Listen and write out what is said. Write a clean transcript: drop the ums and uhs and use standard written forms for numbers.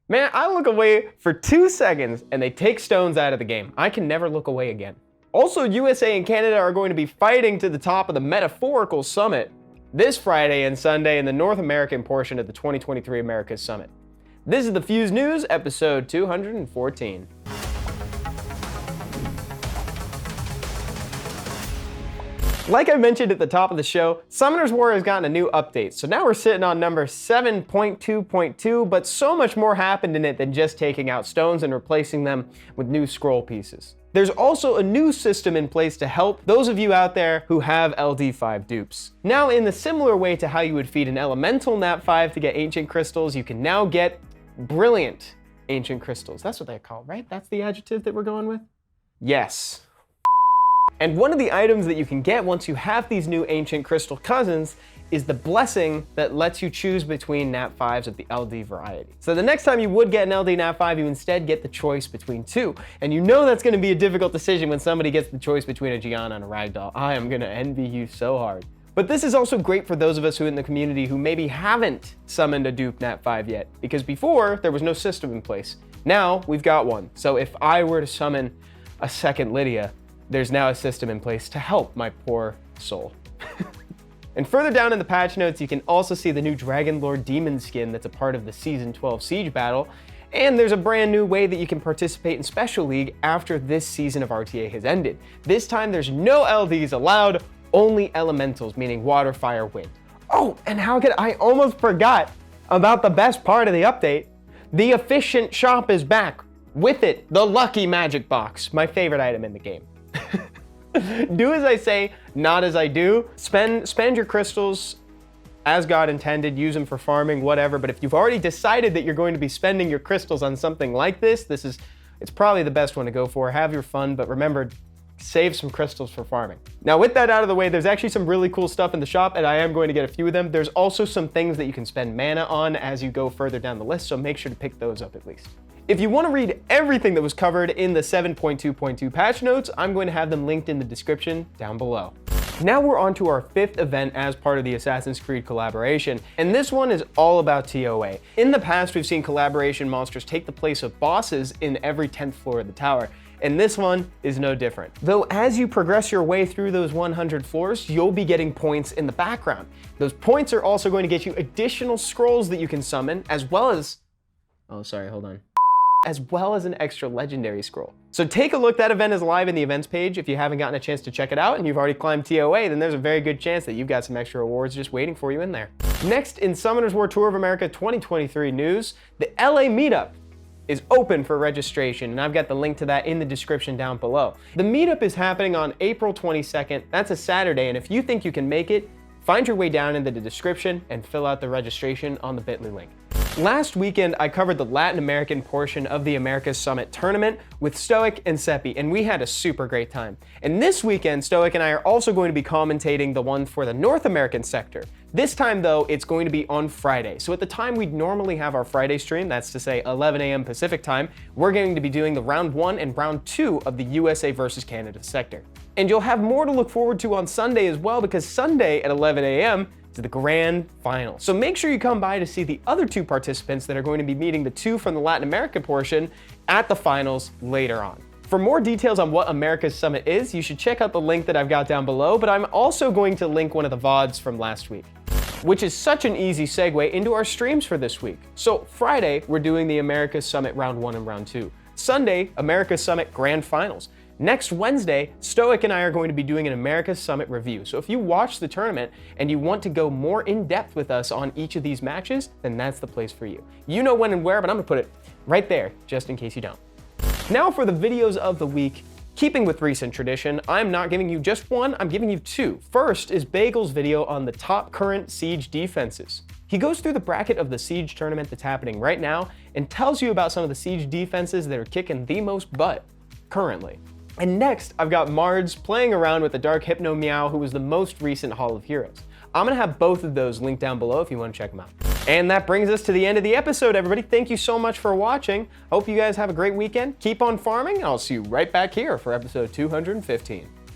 Man, I look away for 2 seconds and they take stones out of the game. I can never look away again. Also, USA and Canada are going to be fighting to the top of the metaphorical summit this Friday and Sunday in the North American portion of the 2023 Americas Summit. This is the Fuse News, episode 214. Like I mentioned at the top of the show, Summoner's War has gotten a new update, so now we're sitting on number 7.2.2, but so much more happened in it than just taking out stones and replacing them with new scroll pieces. There's also a new system in place to help those of you out there who have LD5 dupes. Now, in the similar way to how you would feed an elemental Nat5 to get ancient crystals, you can now get brilliant ancient crystals. That's what they're called, right? That's the adjective that we're going with? Yes. And one of the items that you can get once you have these new ancient crystal cousins is the blessing that lets you choose between Nat5s of the LD variety. So the next time you would get an LD Nat5, you instead get the choice between two. And you know that's gonna be a difficult decision when somebody gets the choice between a Gianna and a Ragdoll. I am gonna envy you so hard. But this is also great for those of us who in the community who maybe haven't summoned a dupe Nat5 yet, because before there was no system in place. Now we've got one. So if I were to summon a second Lydia, there's now a system in place to help my poor soul. And further down in the patch notes, you can also see the new Dragon Lord Demon skin that's a part of the Season 12 Siege battle. And there's a brand new way that you can participate in Special League after this season of RTA has ended. This time there's no LDs allowed, only elementals, meaning water, fire, wind. Oh, and how could I almost forgot about the best part of the update? The efficient shop is back. With it, the lucky magic box, my favorite item in the game. Do as I say, not as I do. Spend your crystals as God intended, use them for farming, whatever. But if you've already decided that you're going to be spending your crystals on something like this, it's probably the best one to go for. Have your fun, but remember, save some crystals for farming. Now with that out of the way, there's actually some really cool stuff in the shop and I am going to get a few of them. There's also some things that you can spend mana on as you go further down the list, so make sure to pick those up at least. If you want to read everything that was covered in the 7.2.2 patch notes, I'm going to have them linked in the description down below. Now we're on to our 5th event as part of the Assassin's Creed collaboration, and this one is all about TOA. In the past, we've seen collaboration monsters take the place of bosses in every 10th floor of the tower, and this one is no different. Though as you progress your way through those 100 floors, you'll be getting points in the background. Those points are also going to get you additional scrolls that you can summon, as well as an extra legendary scroll. So take a look, that event is live in the events page. If you haven't gotten a chance to check it out and you've already climbed TOA, then there's a very good chance that you've got some extra rewards just waiting for you in there. Next, in Summoner's War Tour of America 2023 news, the LA meetup is open for registration, and I've got the link to that in the description down below. The meetup is happening on April 22nd. That's a Saturday, and if you think you can make it, find your way down into the description and fill out the registration on the bit.ly link. Last weekend, I covered the Latin American portion of the Americas Summit tournament with Stoic and Seppi, and we had a super great time. And this weekend, Stoic and I are also going to be commentating the one for the North American sector. This time though, it's going to be on Friday. So at the time we'd normally have our Friday stream, that's to say 11 a.m. Pacific time, we're going to be doing the round 1 and round 2 of the USA versus Canada sector. And you'll have more to look forward to on Sunday as well, because Sunday at 11 a.m. to the grand final. So make sure you come by to see the other 2 participants that are going to be meeting the 2 from the Latin America portion at the finals later on. For more details on what America's Summit is, you should check out the link that I've got down below, but I'm also going to link one of the VODs from last week, which is such an easy segue into our streams for this week. So Friday, we're doing the America's Summit round 1 and round 2. Sunday, America's Summit grand finals. Next Wednesday, Stoic and I are going to be doing an America's Summit review. So if you watch the tournament and you want to go more in depth with us on each of these matches, then that's the place for you. You know when and where, but I'm gonna put it right there, just in case you don't. Now for the videos of the week. Keeping with recent tradition, I'm not giving you just one, I'm giving you 2. First is Bagel's video on the top current Siege defenses. He goes through the bracket of the Siege tournament that's happening right now and tells you about some of the Siege defenses that are kicking the most butt currently. And next, I've got Mards playing around with the Dark Hypno Meow, who was the most recent Hall of Heroes. I'm gonna have both of those linked down below if you wanna check them out. And that brings us to the end of the episode, everybody. Thank you so much for watching. Hope you guys have a great weekend. Keep on farming, and I'll see you right back here for episode 215.